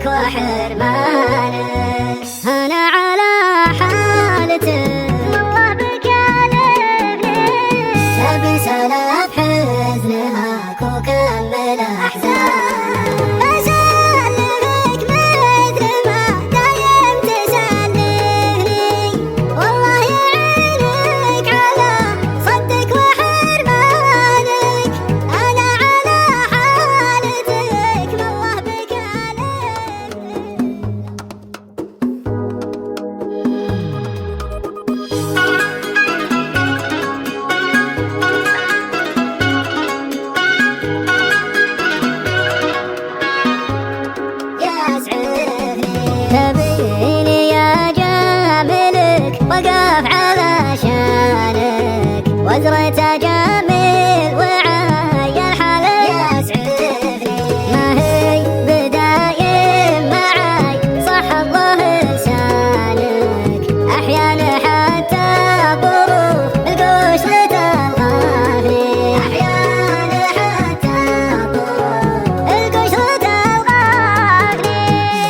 صدك وحرمانك. أنا على حالتك والله بكالبني، تبي سلف حزنهاك وكمل أحزانك. بسلفك مثل ما دايم تسلفني، والله يعينك على صدك وحرمانك. أنا على حالتك والله بكالبني. تبيني يا جاملك وقف على شانك، وزرة جميل وعاي الحالة يسعفني. ما هي بدايم معاي صح الله لسانك، أحيانا حتى ظروف القشرة تلغافني. أحيانا حتى ظروف القشرة تلغافني.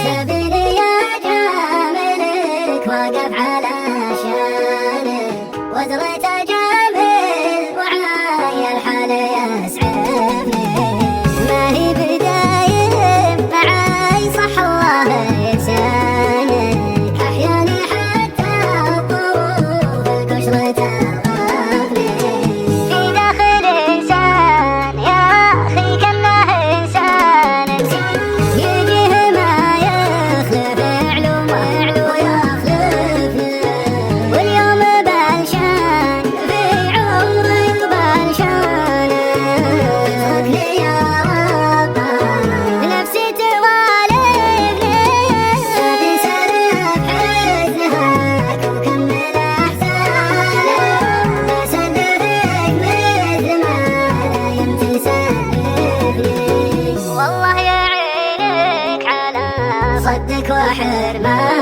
تبيني يا جاملك واقف على شانك، وزرة جميل وعاي الحالة يسعفني. ما هي بدايم معاي صح الله لسانك، أحيانا حتى ظروف القشرة تلغافني. في داخل إنسان يا أخي كأنه إنسانك، يجيه ما يخلف علوم ويخلفني. واليوم بالشان في عمرك بالشانك، اتركني يا رب نفسي توالفني. تبي سلف حزنهاك وكمل أحزانك. بسلفك مثل ما دايم تسلفني، والله يعينك على صدك وحرمانك.